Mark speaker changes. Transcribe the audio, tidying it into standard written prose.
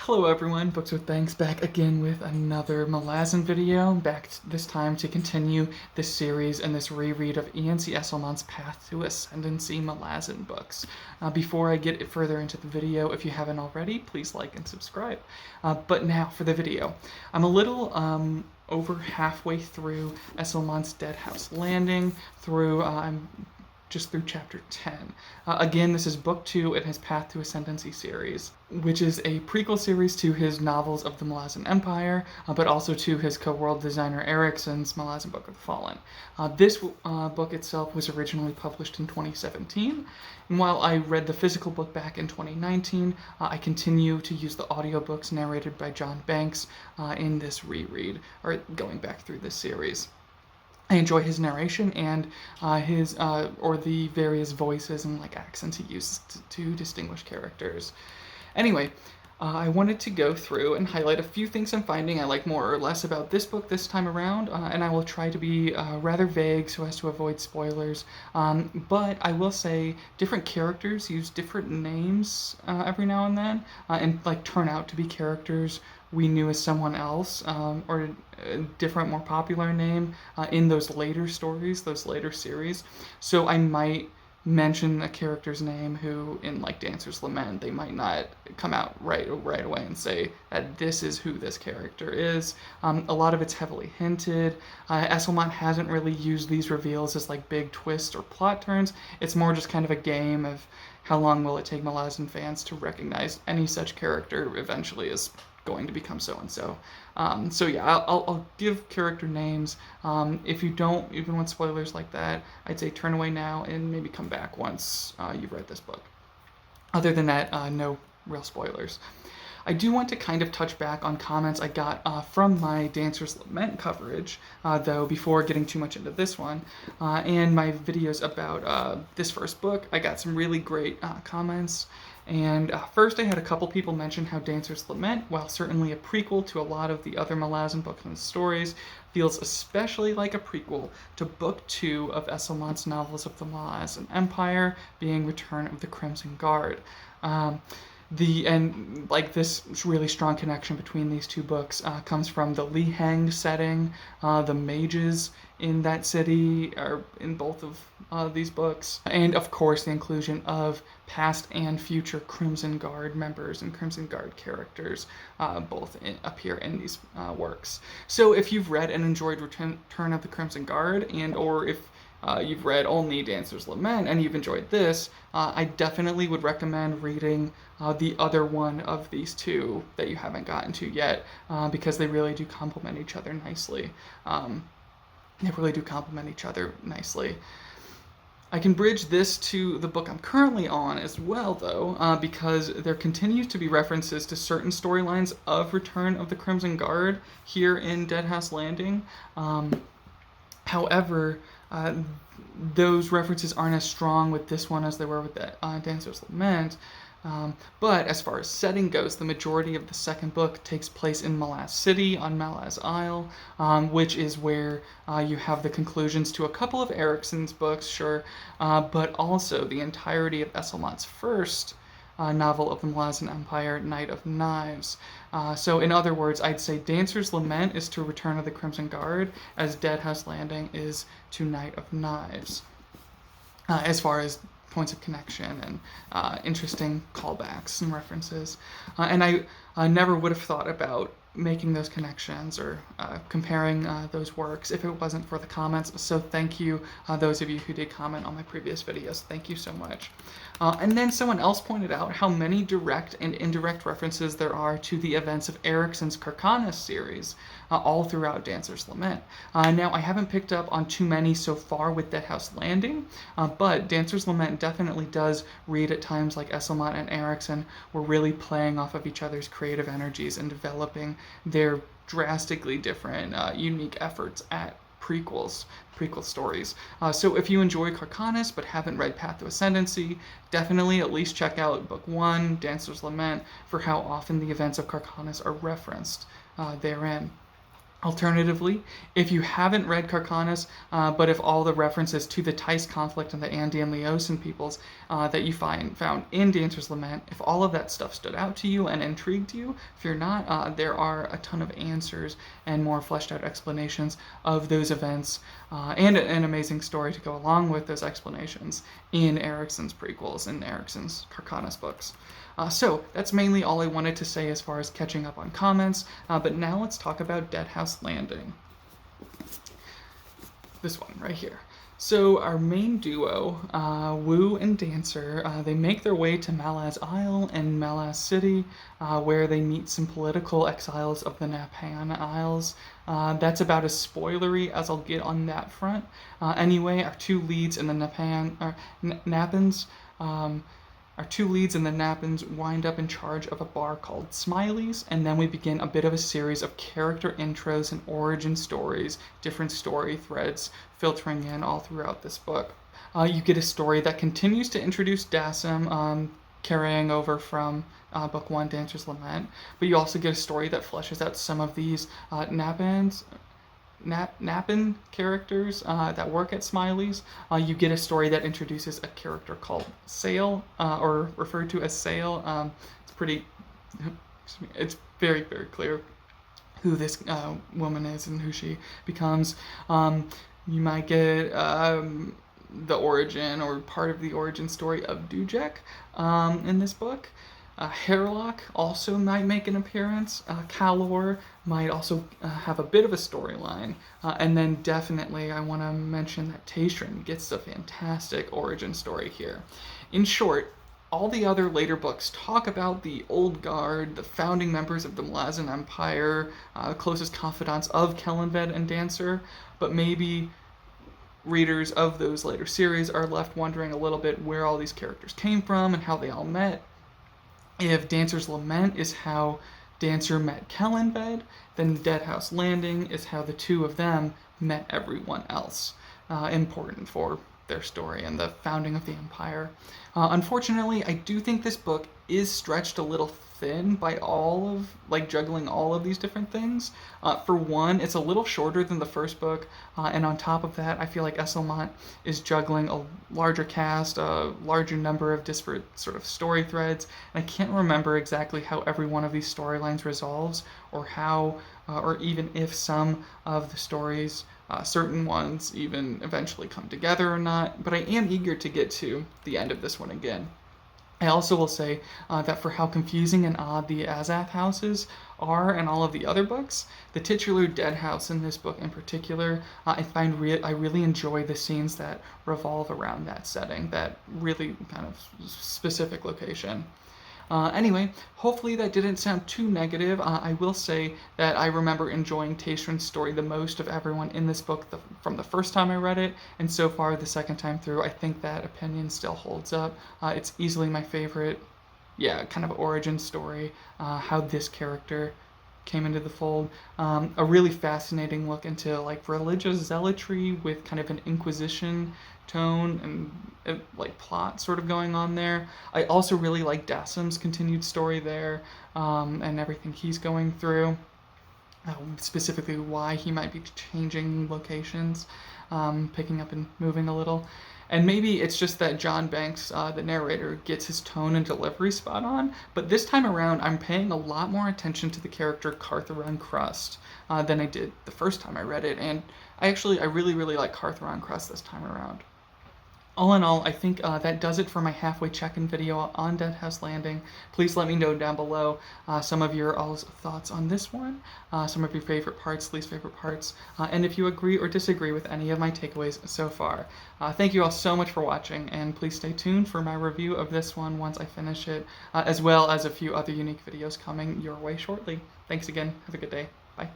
Speaker 1: Hello everyone, Books with Banks back again with another Malazan video, back this time to continue this series and this reread of E.N.C. Esslemont's Path to Ascendancy Malazan books. Before I get further into the video, if you haven't already, please like and subscribe. But now for the video. I'm a little over halfway through Esslemont's Deadhouse Landing, I'm just through chapter 10. Again, this is book 2 in his Path to Ascendancy series, which is a prequel series to his novels of the Malazan Empire, but also to his co-world designer Ericsson's Malazan Book of the Fallen. This book itself was originally published in 2017, and while I read the physical book back in 2019, I continue to use the audiobooks narrated by John Banks in this reread, or going back through this series. I enjoy his narration and the various voices and accents he uses to distinguish characters. Anyway, I wanted to go through and highlight a few things I'm finding I like more or less about this book this time around, and I will try to be rather vague so as to avoid spoilers. But I will say different characters use different names every now and then, and turn out to be characters we knew as someone else, or a different, more popular name in those later stories, those later series. So I might mention a character's name who, in Dancer's Lament, they might not come out right away and say that this is who this character is. A lot of it's heavily hinted. Esslemont hasn't really used these reveals as big twists or plot turns. It's more just kind of a game of how long will it take Malazan fans to recognize any such character eventually as going to become so-and-so. So yeah, I'll give character names. If you don't even want spoilers like that, I'd say turn away now and maybe come back once you've read this book. Other than that, no real spoilers. I do want to kind of touch back on comments I got from my Dancer's Lament coverage, though, before getting too much into this one, and my videos about this first book. I got some really great comments. And first I had a couple people mention how Dancer's Lament, while certainly a prequel to a lot of the other Malazan books and stories, feels especially like a prequel to Book 2 of Esslemont's novels of the Malazan Empire, being Return of the Crimson Guard. This really strong connection between these two books comes from the Liheng setting. The mages in that city are in both of these books, and of course the inclusion of past and future Crimson Guard members and Crimson Guard characters both appear in these works. So if you've read and enjoyed Return of the Crimson Guard, or if you've read only Dancer's Lament and you've enjoyed this, I definitely would recommend reading the other one of these two that you haven't gotten to yet, because they really do complement each other nicely. I can bridge this to the book I'm currently on as well, though, because there continues to be references to certain storylines of Return of the Crimson Guard here in Deadhouse Landing. However, those references aren't as strong with this one as they were with Dancer's Lament. But as far as setting goes, the majority of the second book takes place in Malaz City on Malaz Isle, which is where you have the conclusions to a couple of Ericsson's books, sure, but also the entirety of Esslemont's first novel of the Malazan Empire, Knight of Knives. So in other words, I'd say Dancer's Lament is to Return of the Crimson Guard, as Deadhouse Landing is to Knight of Knives, as far as points of connection and interesting callbacks and references. And I never would have thought about making those connections or comparing those works if it wasn't for the comments. So thank you, those of you who did comment on my previous videos. Thank you so much. And then someone else pointed out how many direct and indirect references there are to the events of Ericsson's Carcanis series, all throughout Dancer's Lament. Now, I haven't picked up on too many so far with Deadhouse Landing, but Dancer's Lament definitely does read at times like Esslemont and Ericsson were really playing off of each other's creative energies and developing their drastically different, unique efforts at prequel stories. So if you enjoy Carcanis but haven't read Path to Ascendancy, definitely at least check out Book 1, Dancer's Lament, for how often the events of Carcanis are referenced therein. Alternatively, if you haven't read Carcanus, but if all the references to the Tice conflict and the Andean Laotian peoples that you found in Dancer's Lament, if all of that stuff stood out to you and intrigued you, fear not, there are a ton of answers and more fleshed out explanations of those events and an amazing story to go along with those explanations in Erickson's prequels, in Erickson's Carcanus books. So that's mainly all I wanted to say as far as catching up on comments, but now let's talk about Deadhouse Landing. This one right here. So our main duo, Wu and Dancer, they make their way to Malaz Isle and Malaz City, where they meet some political exiles of the Napan Isles. That's about as spoilery as I'll get on that front. Anyway, our two leads in the Napans, our two leads in the Napans wind up in charge of a bar called Smiley's, and then we begin a bit of a series of character intros and origin stories, different story threads filtering in all throughout this book. You get a story that continues to introduce Dassam, carrying over from Book 1, Dancer's Lament, but you also get a story that fleshes out some of these Napan characters that work at Smiley's. You get a story that introduces a character called Sail, or referred to as Sail. It's very, very clear who this woman is and who she becomes. You might get the origin or part of the origin story of Dujek in this book. Hairlock also might make an appearance. Calor might also have a bit of a storyline. And then definitely I want to mention that Tayshrin gets a fantastic origin story here. In short, all the other later books talk about the Old Guard, the founding members of the Malazan Empire, the closest confidants of Kellanved and Dancer, but maybe readers of those later series are left wondering a little bit where all these characters came from and how they all met. If Dancer's Lament is how Dancer met Kellanved, then Deadhouse Landing is how the two of them met everyone else, important for their story and the founding of the Empire. Unfortunately, I do think this book is stretched a little thin by juggling all of these different things. For one, it's a little shorter than the first book, and on top of that, I feel like Esslemont is juggling a larger cast, a larger number of disparate sort of story threads, and I can't remember exactly how every one of these storylines resolves, or how, or even if some of the stories, certain ones even eventually come together or not, but I am eager to get to the end of this one again. I also will say that for how confusing and odd the Azath houses are in all of the other books, the titular Dead House in this book in particular, I really enjoy the scenes that revolve around that setting, that really kind of specific location. Anyway, hopefully that didn't sound too negative. I will say that I remember enjoying Tayshrin's story the most of everyone in this book from the first time I read it, and so far the second time through, I think that opinion still holds up. It's easily my favorite, kind of origin story, how this character came into the fold. A really fascinating look into religious zealotry with kind of an Inquisition tone and plot sort of going on there. I also really like Dassam's continued story there, and everything he's going through, specifically why he might be changing locations, picking up and moving a little. And maybe it's just that John Banks, the narrator, gets his tone and delivery spot on, but this time around I'm paying a lot more attention to the character Cartharon Crust than I did the first time I read it, and I really, really like Cartharon Crust this time around. All in all, I think that does it for my halfway check-in video on Deadhouse Landing. Please let me know down below some of your all's thoughts on this one, some of your favorite parts, least favorite parts, and if you agree or disagree with any of my takeaways so far. Thank you all so much for watching, and please stay tuned for my review of this one once I finish it, as well as a few other unique videos coming your way shortly. Thanks again. Have a good day. Bye.